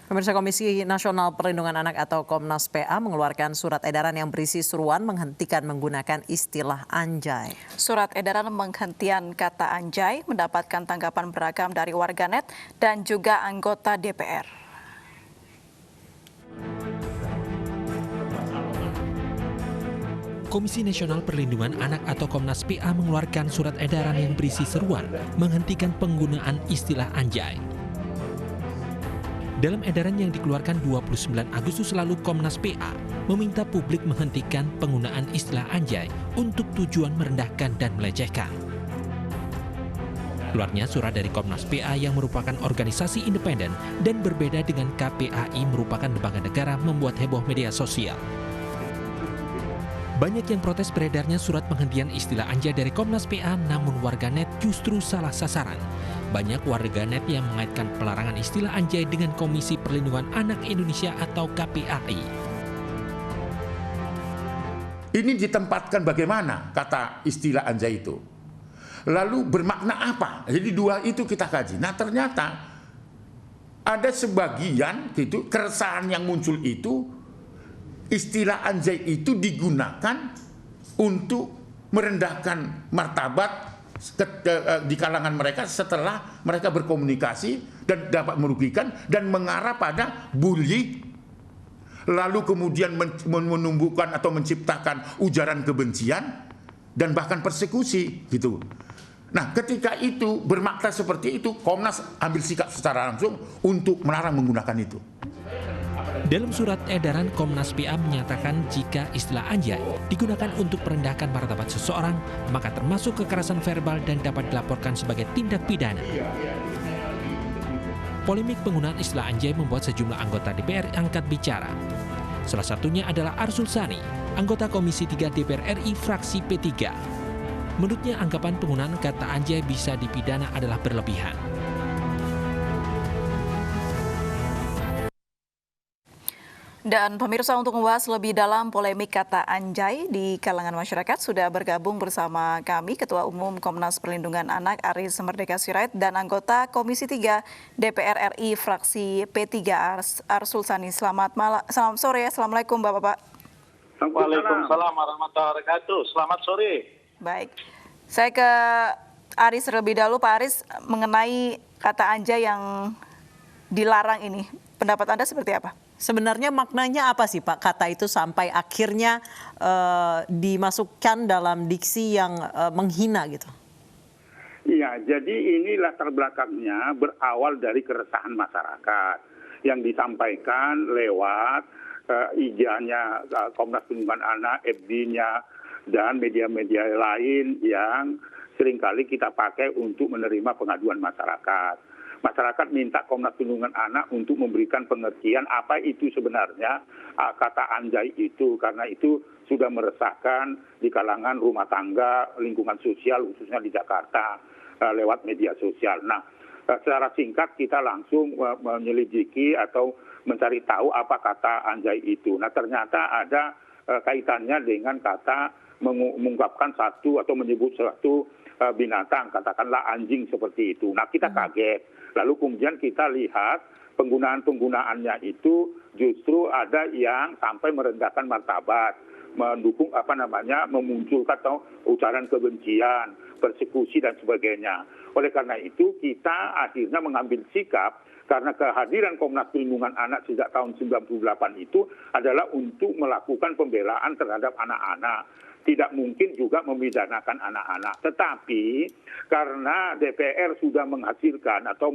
Pemirsa, Komisi Nasional Perlindungan Anak atau Komnas PA mengeluarkan surat edaran yang berisi seruan menghentikan menggunakan istilah anjay. Surat edaran penghentian kata anjay mendapatkan tanggapan beragam dari warganet dan juga anggota DPR. Komisi Nasional Perlindungan Anak atau Komnas PA mengeluarkan surat edaran yang berisi seruan menghentikan penggunaan istilah anjay. Dalam edaran yang dikeluarkan 29 Agustus lalu, Komnas PA meminta publik menghentikan penggunaan istilah anjay untuk tujuan merendahkan dan melecehkan. Keluarnya surat dari Komnas PA yang merupakan organisasi independen dan berbeda dengan KPAI merupakan lembaga negara membuat heboh media sosial. Banyak yang protes beredarnya surat penghentian istilah anjay dari Komnas PA, namun warganet justru salah sasaran. Banyak warganet yang mengaitkan pelarangan istilah anjay dengan Komisi Perlindungan Anak Indonesia atau KPAI. Ini ditempatkan bagaimana kata istilah anjay itu? Lalu bermakna apa? Jadi dua itu kita kaji. Nah ternyata ada sebagian gitu keresahan yang muncul itu, istilah anjay itu digunakan untuk merendahkan martabat di kalangan mereka setelah mereka berkomunikasi dan dapat merugikan dan mengarah pada bully, lalu kemudian menumbuhkan atau menciptakan ujaran kebencian dan bahkan persekusi gitu. Nah, ketika itu bermakna seperti itu, Komnas ambil sikap secara langsung untuk melarang menggunakan itu. Dalam surat edaran, Komnas PA menyatakan jika istilah anjay digunakan untuk merendahkan martabat seseorang, maka termasuk kekerasan verbal dan dapat dilaporkan sebagai tindak pidana. Polemik penggunaan istilah anjay membuat sejumlah anggota DPR angkat bicara. Salah satunya adalah Arsul Sani, anggota Komisi 3 DPR RI fraksi P3. Menurutnya anggapan penggunaan kata anjay bisa dipidana adalah berlebihan. Dan pemirsa, untuk membahas lebih dalam polemik kata anjay di kalangan masyarakat sudah bergabung bersama kami Ketua Umum Komnas Perlindungan Anak Aris Merdeka Sirait dan anggota Komisi 3 DPR RI fraksi P3 Arsul Sani. Selamat sore, Assalamualaikum Bapak-Bapak. Waalaikumsalam warahmatullahi wabarakatuh. Selamat sore. Baik, saya ke Aris terlebih dahulu. Pak Aris, mengenai kata anjay yang dilarang ini, pendapat Anda seperti apa? Sebenarnya maknanya apa sih Pak kata itu sampai akhirnya dimasukkan dalam diksi yang menghina gitu? Iya, jadi ini latar belakangnya berawal dari keresahan masyarakat yang disampaikan lewat IG-nya Komnas Perlindungan Anak, FB-nya, dan media-media lain yang seringkali kita pakai untuk menerima pengaduan masyarakat. Masyarakat minta Komnas Perlindungan Anak untuk memberikan pengertian apa itu sebenarnya kata anjay itu, karena itu sudah meresahkan di kalangan rumah tangga, lingkungan sosial khususnya di Jakarta lewat media sosial. Nah, secara singkat kita langsung menyelidiki atau mencari tahu apa kata anjay itu. Nah, ternyata ada kaitannya dengan kata mengungkapkan satu atau menyebut suatu binatang, katakanlah anjing seperti itu. Nah, kita kaget. Lalu kemudian kita lihat penggunaannya itu justru ada yang sampai merendahkan martabat, mendukung memunculkan atau ujaran kebencian, persekusi dan sebagainya. Oleh karena itu kita akhirnya mengambil sikap karena kehadiran Komnas Perlindungan Anak sejak tahun 98 itu adalah untuk melakukan pembelaan terhadap anak-anak. Tidak mungkin juga memidanakan anak-anak. Tetapi karena DPR sudah menghasilkan atau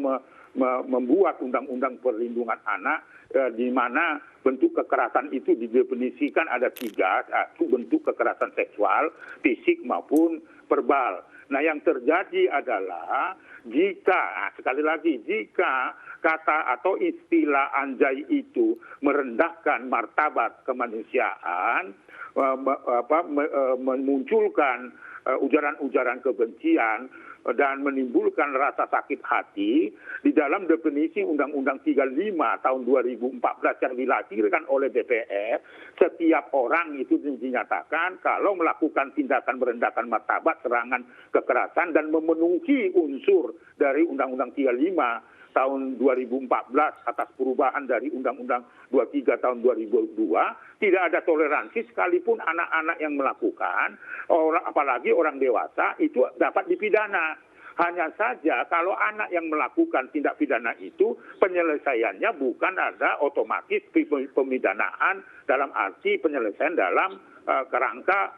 membuat undang-undang perlindungan anak di mana bentuk kekerasan itu didefinisikan ada 3, satu bentuk kekerasan seksual, fisik maupun verbal. Nah, yang terjadi adalah jika kata atau istilah anjay itu merendahkan martabat kemanusiaan, memunculkan ujaran-ujaran kebencian dan menimbulkan rasa sakit hati di dalam definisi Undang-Undang 35 tahun 2014 yang dilahirkan oleh DPR, setiap orang itu dinyatakan kalau melakukan tindakan merendahkan martabat, serangan, kekerasan dan memenuhi unsur dari Undang-Undang 35 tahun 2014 atas perubahan dari Undang-Undang 23 tahun 2002, tidak ada toleransi sekalipun anak-anak yang melakukan, apalagi orang dewasa, itu dapat dipidana. Hanya saja kalau anak yang melakukan tindak pidana itu, penyelesaiannya bukan ada otomatis pemidanaan dalam arti penyelesaian dalam kerangka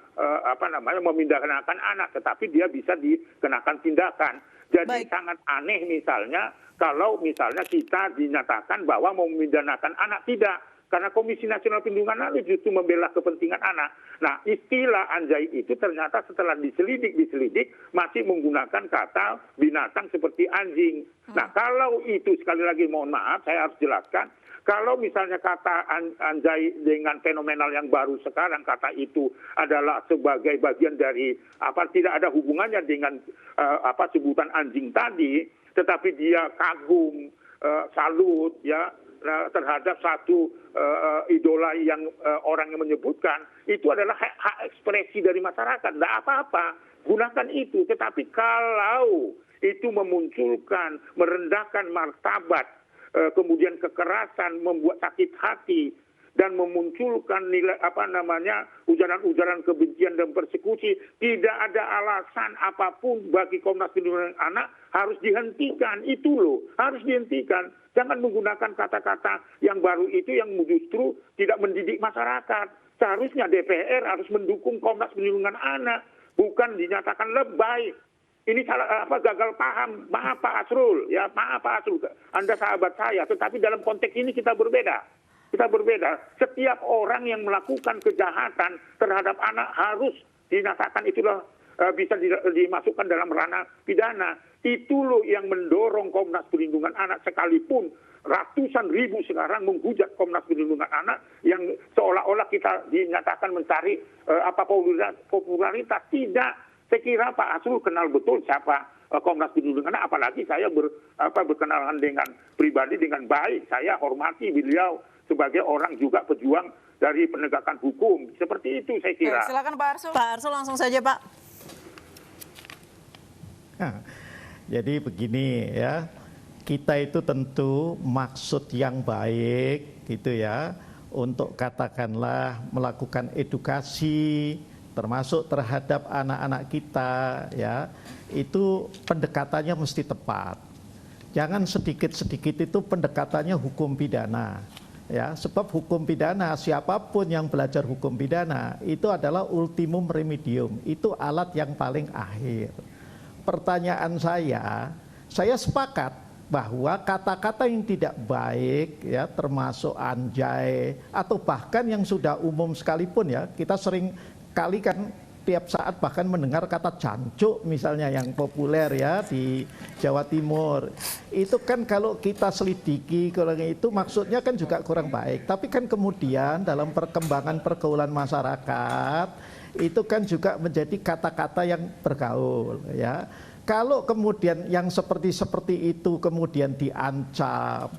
memidanakan anak, tetapi dia bisa dikenakan tindakan. Jadi sangat aneh misalnya kalau misalnya kita dinyatakan bahwa memidanakan anak, tidak. Karena Komisi Nasional Perlindungan Anak justru membela kepentingan anak. Nah, istilah anjay itu ternyata setelah diselidik masih menggunakan kata binatang seperti anjing. Nah, kalau itu sekali lagi mohon maaf, saya harus jelaskan. Kalau misalnya kata anjay dengan fenomenal yang baru sekarang, kata itu adalah sebagai bagian dari tidak ada hubungannya dengan sebutan anjing tadi, tetapi dia kagum, salut ya terhadap satu idola yang orang yang menyebutkan, itu adalah hak ekspresi dari masyarakat. Tidak apa-apa, gunakan itu. Tetapi kalau itu memunculkan, merendahkan martabat, kemudian kekerasan, membuat sakit hati, dan memunculkan nilai ujaran-ujaran kebencian dan persekusi, tidak ada alasan apapun bagi Komnas Perlindungan Anak harus dihentikan. Itu loh, harus dihentikan. Jangan menggunakan kata-kata yang baru itu yang justru tidak mendidik masyarakat. Seharusnya DPR harus mendukung Komnas Perlindungan Anak, bukan dinyatakan lebay. Ini gagal paham. Maaf Pak Asrul, ya maaf Pak Asrul, Anda sahabat saya, tetapi dalam konteks ini kita berbeda. Kita berbeda. Setiap orang yang melakukan kejahatan terhadap anak harus dinyatakan itulah bisa dimasukkan dalam ranah pidana. Itu loh yang mendorong Komnas Perlindungan Anak, sekalipun ratusan ribu sekarang menghujat Komnas Perlindungan Anak yang seolah-olah kita dinyatakan mencari popularitas. Tidak. Saya kira Pak Asrul kenal betul siapa Komnas Perlindungan Anak, apalagi saya berkenalan dengan pribadi dengan baik. Saya hormati beliau sebagai orang juga pejuang dari penegakan hukum. Seperti itu saya kira. Silakan Pak Arsul. Pak Arsul langsung saja Pak. Nah, jadi begini ya, kita itu tentu maksud yang baik gitu ya, untuk katakanlah melakukan edukasi termasuk terhadap anak-anak kita ya, itu pendekatannya mesti tepat. Jangan sedikit-sedikit itu pendekatannya hukum pidana. Ya, sebab hukum pidana, siapapun yang belajar hukum pidana itu adalah ultimum remedium, itu alat yang paling akhir. Pertanyaan saya sepakat bahwa kata-kata yang tidak baik ya, termasuk anjay atau bahkan yang sudah umum sekalipun ya, kita sering kali kan tiap saat bahkan mendengar kata jancuk misalnya yang populer ya di Jawa Timur. Itu kan kalau kita selidiki kalau itu maksudnya kan juga kurang baik. Tapi kan kemudian dalam perkembangan pergaulan masyarakat itu kan juga menjadi kata-kata yang bergaul ya. Kalau kemudian yang seperti itu kemudian diancam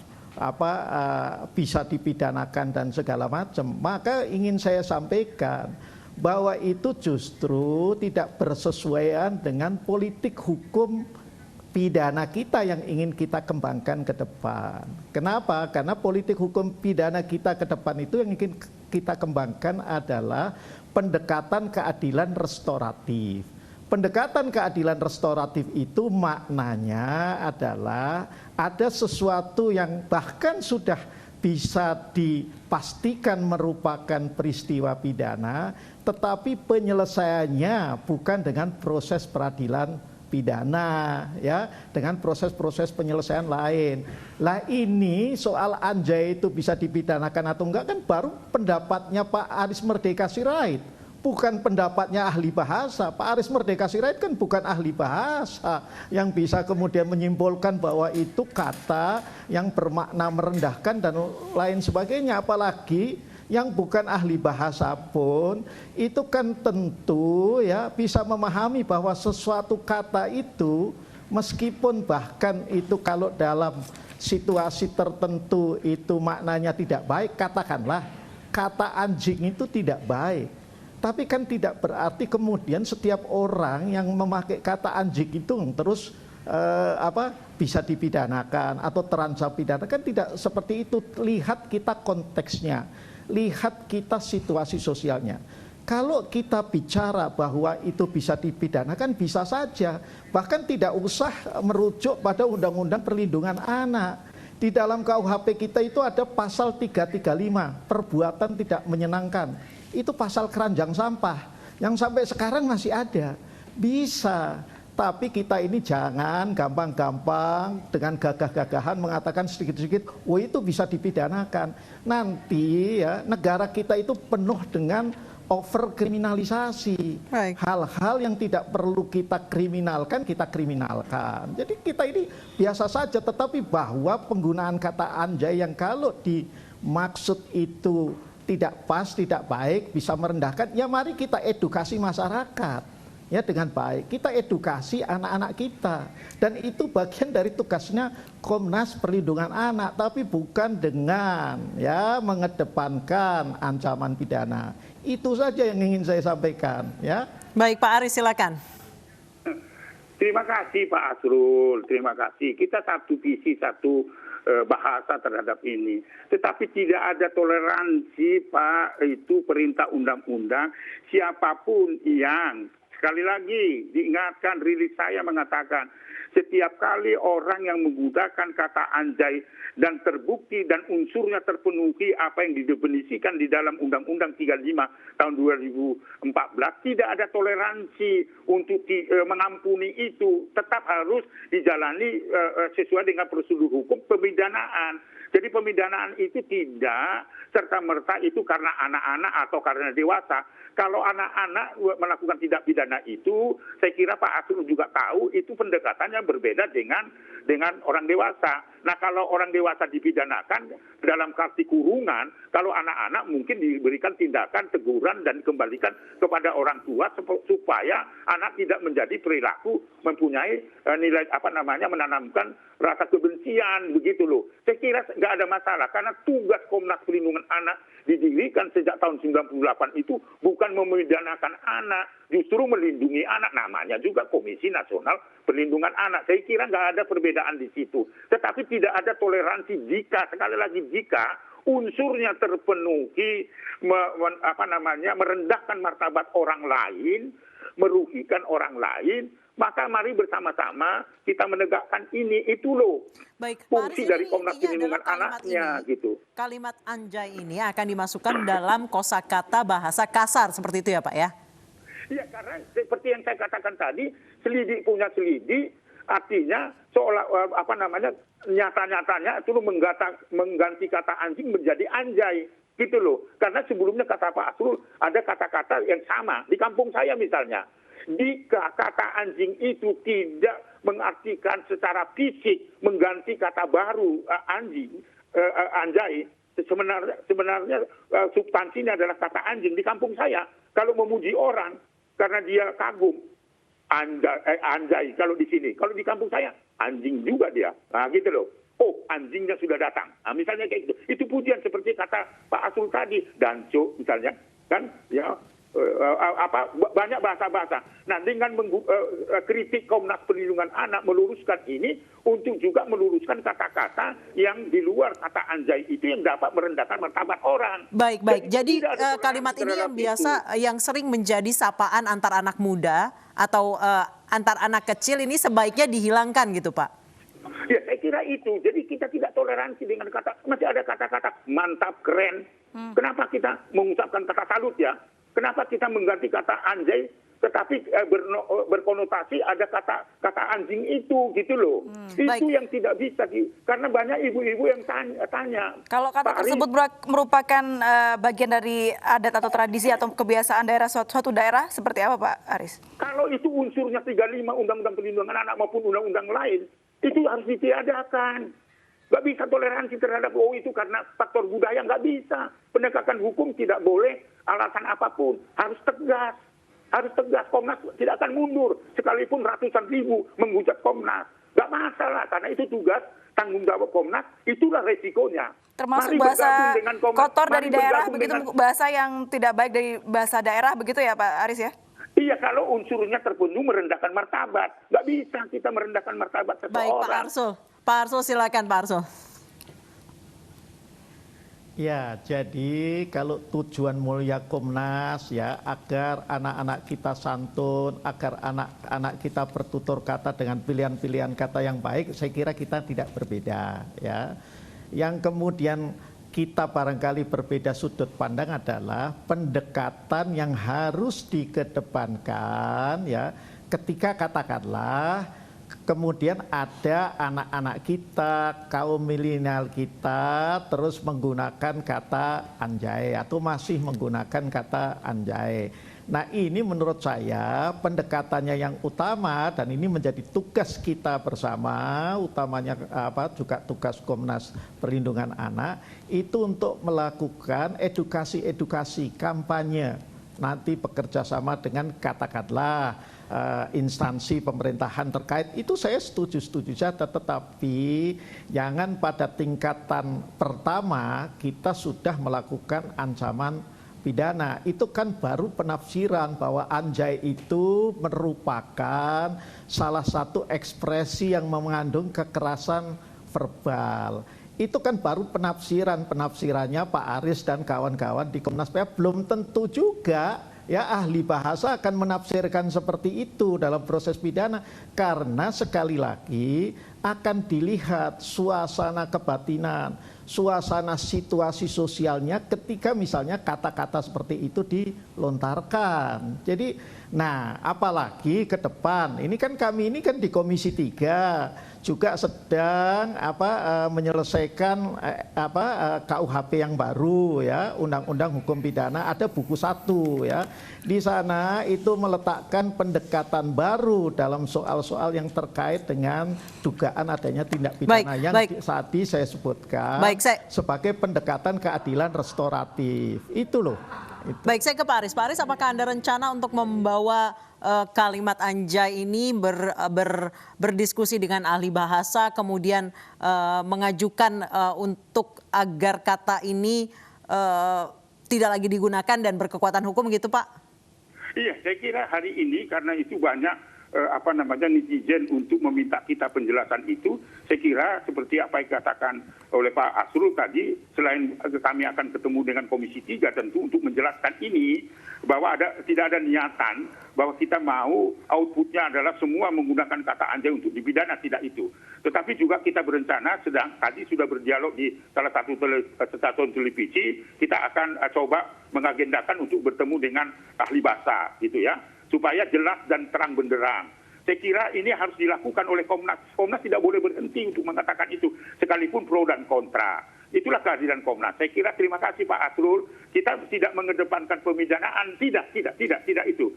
bisa dipidanakan dan segala macam, maka ingin saya sampaikan bahwa itu justru tidak bersesuaian dengan politik hukum pidana kita yang ingin kita kembangkan ke depan. Kenapa? Karena politik hukum pidana kita ke depan itu yang ingin kita kembangkan adalah pendekatan keadilan restoratif. Pendekatan keadilan restoratif itu maknanya adalah ada sesuatu yang bahkan sudah bisa dipastikan merupakan peristiwa pidana, tetapi penyelesaiannya bukan dengan proses peradilan pidana, ya, dengan proses-proses penyelesaian lain. Lah ini soal anjay itu bisa dipidanakan atau enggak kan baru pendapatnya Pak Aris Merdeka Sirait, bukan pendapatnya ahli bahasa. Pak Aris Merdeka Sirait kan bukan ahli bahasa yang bisa kemudian menyimpulkan bahwa itu kata yang bermakna merendahkan dan lain sebagainya. Apalagi yang bukan ahli bahasa pun itu kan tentu ya bisa memahami bahwa sesuatu kata itu meskipun bahkan itu kalau dalam situasi tertentu itu maknanya tidak baik, katakanlah kata anjing itu tidak baik. Tapi kan tidak berarti kemudian setiap orang yang memakai kata anjing itu terus bisa dipidanakan atau terancam pidana, kan tidak seperti itu. Lihat kita konteksnya, lihat kita situasi sosialnya. Kalau kita bicara bahwa itu bisa dipidanakan, bisa saja. Bahkan tidak usah merujuk pada Undang-Undang Perlindungan Anak. Di dalam KUHP kita itu ada pasal 335, perbuatan tidak menyenangkan. Itu pasal keranjang sampah, yang sampai sekarang masih ada. Bisa, tapi kita ini jangan gampang-gampang dengan gagah-gagahan mengatakan sedikit-sedikit, oh itu bisa dipidanakan. Nanti ya negara kita itu penuh dengan overkriminalisasi. Hal-hal yang tidak perlu kita kriminalkan, kita kriminalkan. Jadi kita ini biasa saja, tetapi bahwa penggunaan kata anjay yang kalau dimaksud itu tidak pas, tidak baik, bisa merendahkan, ya mari kita edukasi masyarakat. Ya dengan baik, kita edukasi anak-anak kita, dan itu bagian dari tugasnya Komnas Perlindungan Anak, tapi bukan dengan ya mengedepankan ancaman pidana. Itu saja yang ingin saya sampaikan. Ya. Baik Pak Aris, silakan. Terima kasih Pak Asrul, terima kasih. Kita satu visi, satu bahasa terhadap ini. Tetapi tidak ada toleransi Pak, itu perintah undang-undang. Siapapun yang, sekali lagi diingatkan, rilis saya mengatakan, setiap kali orang yang menggunakan kata anjay dan terbukti dan unsurnya terpenuhi apa yang didefinisikan di dalam Undang-Undang 35 tahun 2014, tidak ada toleransi untuk mengampuni itu. Tetap harus dijalani sesuai dengan prosedur hukum pemidanaan. Jadi pemidanaan itu tidak serta-merta itu karena anak-anak atau karena dewasa. Kalau anak-anak melakukan tindak pidana itu, saya kira Pak Asrul juga tahu, itu pendekatannya berbeda dengan orang dewasa. Nah kalau orang dewasa dipidanakan dalam kartu kurungan, kalau anak-anak mungkin diberikan tindakan teguran dan dikembalikan kepada orang tua supaya anak tidak menjadi perilaku mempunyai nilai menanamkan rasa kebencian begitu loh. Saya kira nggak ada masalah karena tugas Komnas Perlindungan Anak didirikan sejak tahun 98 itu bukan memidanakan anak, justru melindungi anak, namanya juga Komisi Nasional Perlindungan Anak. Saya kira nggak ada perbedaan di situ. Tetapi tidak ada toleransi jika, sekali lagi jika unsurnya terpenuhi, merendahkan martabat orang lain, merugikan orang lain, maka mari bersama-sama kita menegakkan ini, itu loh. Baik, fungsi dari Komnas Perlindungan Anaknya gitu. Kalimat anjay ini akan dimasukkan dalam kosakata bahasa kasar seperti itu ya Pak ya? Iya, karena seperti yang saya katakan tadi, selidik punya selidik, artinya seolah nyata-nyatanya itu mengganti kata anjing menjadi anjay gitu loh. Karena sebelumnya kata Pak Asrul ada kata-kata yang sama di kampung saya misalnya. Jika kata anjing itu tidak mengartikan secara fisik mengganti kata baru anjay, sebenarnya substansinya adalah kata anjing di kampung saya. Kalau memuji orang karena dia kagum, anjay kalau di sini. Kalau di kampung saya, anjing juga dia. Nah gitu loh. Oh, anjingnya sudah datang. Nah, misalnya kayak gitu. Itu pujian seperti kata Pak Asrul tadi. Danco misalnya. Kan ya banyak bahasa-bahasa. Nah, dengan kritik Komnas Perlindungan Anak meluruskan ini untuk juga meluruskan kata-kata yang di luar kata anjay itu yang dapat merendahkan martabat orang. Baik. Jadi kalimat ini yang biasa, yang sering menjadi sapaan antar anak muda atau antar anak kecil ini sebaiknya dihilangkan gitu, Pak? Ya, saya kira itu. Jadi kita tidak toleransi dengan masih ada kata-kata mantap, keren. Kenapa kita mengucapkan kata salut ya? Kenapa kita mengganti kata anjay, tetapi berkonotasi ada kata anjing itu gitu loh. Itu yang tidak bisa karena banyak ibu-ibu yang tanya. Kalau kata tersebut merupakan bagian dari adat atau tradisi atau kebiasaan daerah suatu daerah seperti apa Pak Aris? Kalau itu unsurnya 35 Undang-Undang Perlindungan Anak maupun undang-undang lain, itu harus ditiadakan. Nggak bisa toleransi terhadap itu karena faktor budaya, nggak bisa. Penegakan hukum tidak boleh alasan apapun. Harus tegas. Harus tegas. Komnas tidak akan mundur. Sekalipun ratusan ribu menghujat Komnas. Nggak masalah. Karena itu tugas tanggung jawab Komnas. Itulah resikonya. Termasuk bahasa kotor dari daerah, begitu bahasa yang tidak baik dari bahasa daerah, begitu ya Pak Aris ya? Iya, kalau unsurnya terpenuhi merendahkan martabat. Nggak bisa kita merendahkan martabat seseorang. Baik, Pak Arsul. Pak Arsul, silakan Pak Arsul. Ya, jadi kalau tujuan mulia Komnas ya agar anak-anak kita santun, agar anak-anak kita bertutur kata dengan pilihan-pilihan kata yang baik, saya kira kita tidak berbeda ya. Yang kemudian kita barangkali berbeda sudut pandang adalah pendekatan yang harus dikedepankan ya ketika katakanlah kemudian ada anak-anak kita, kaum milenial kita terus menggunakan kata anjay atau masih menggunakan kata anjay. Nah, ini menurut saya pendekatannya yang utama dan ini menjadi tugas kita bersama, utamanya juga tugas Komnas Perlindungan Anak itu untuk melakukan edukasi kampanye. Nanti bekerja sama dengan katakanlah instansi pemerintahan terkait, itu saya setuju saja, tetapi jangan pada tingkatan pertama kita sudah melakukan ancaman pidana. Itu kan baru penafsiran bahwa anjay itu merupakan salah satu ekspresi yang mengandung kekerasan verbal. Itu kan baru penafsirannya Pak Aris dan kawan-kawan di Komnas PA. Belum tentu juga ya ahli bahasa akan menafsirkan seperti itu dalam proses pidana, karena sekali lagi akan dilihat suasana kebatinan, suasana situasi sosialnya ketika misalnya kata-kata seperti itu dilontarkan. Jadi, nah apalagi ke depan, ini kan kami ini kan di Komisi 3 juga sedang menyelesaikan KUHP yang baru ya, Undang-Undang Hukum Pidana, ada buku 1 ya. Di sana itu meletakkan pendekatan baru dalam soal-soal yang terkait dengan dugaan adanya tindak pidana yang saat ini saya sebutkan sebagai pendekatan keadilan restoratif. Itu loh. Baik, saya ke Pak Aris. Pak Aris, apakah Anda rencana untuk membawa kalimat anjay ini berdiskusi dengan ahli bahasa, kemudian mengajukan untuk agar kata ini tidak lagi digunakan dan berkekuatan hukum gitu, Pak? Iya, saya kira hari ini karena itu banyak netizen untuk meminta kita penjelasan itu, saya kira seperti apa yang dikatakan oleh Pak Asrul tadi, selain kami akan ketemu dengan Komisi 3 tentu untuk menjelaskan ini, bahwa tidak ada niatan bahwa kita mau outputnya adalah semua menggunakan kata anjay untuk dipidana, tidak itu. Tetapi juga kita berencana, tadi sudah berdialog di salah satu stasiun televisi, kita akan coba mengagendakan untuk bertemu dengan ahli bahasa gitu ya, supaya jelas dan terang benderang. Saya kira ini harus dilakukan oleh Komnas. Komnas tidak boleh berhenti untuk mengatakan itu, sekalipun pro dan kontra. Itulah keadilan Komnas. Saya kira terima kasih Pak Asrul. Kita tidak mengedepankan pemidanaan, tidak itu.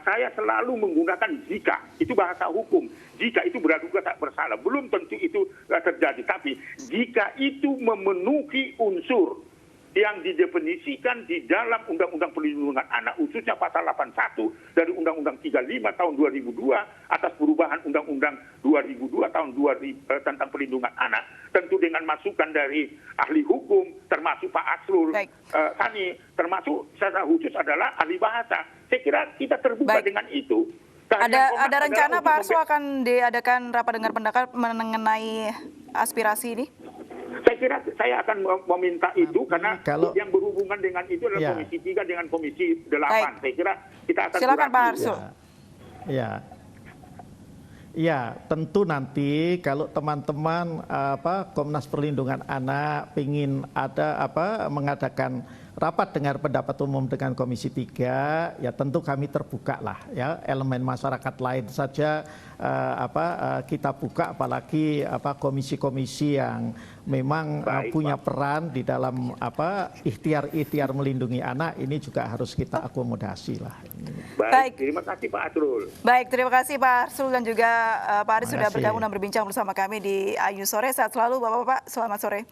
Saya selalu menggunakan jika, itu bahasa hukum. Jika itu beraduga tak bersalah, belum tentu itu terjadi. Tapi jika itu memenuhi unsur yang didefinisikan di dalam Undang-Undang Perlindungan Anak, khususnya pasal 81 dari Undang-Undang 35 tahun 2002 atas perubahan Undang-Undang 2002 tahun 2000 tentang Perlindungan Anak, tentu dengan masukan dari ahli hukum, termasuk Pak Asrul Sani, termasuk secara khusus adalah ahli bahasa. Saya kira kita terbuka dengan itu. Ada rencana Pak Arsul akan diadakan rapat dengar pendapat mengenai aspirasi ini? Saya kira saya akan meminta itu karena yang berhubungan dengan itu adalah Komisi 3 dengan Komisi 8. Saya kira kita akan silakan Pak Arsul. Ya, tentu nanti kalau teman-teman Komnas Perlindungan Anak ingin mengadakan rapat dengar pendapat umum dengan Komisi 3, ya tentu kami terbuka lah ya, elemen masyarakat lain saja kita buka, apalagi komisi-komisi yang memang punya peran di dalam ikhtiar melindungi anak, ini juga harus kita akomodasi lah. Baik, terima kasih Pak Asrul. Baik, terima kasih Pak Arsul dan juga Pak Aris sudah bergabung dan berbincang bersama kami di Ayu Sore. Sehat selalu Bapak-Bapak, selamat sore.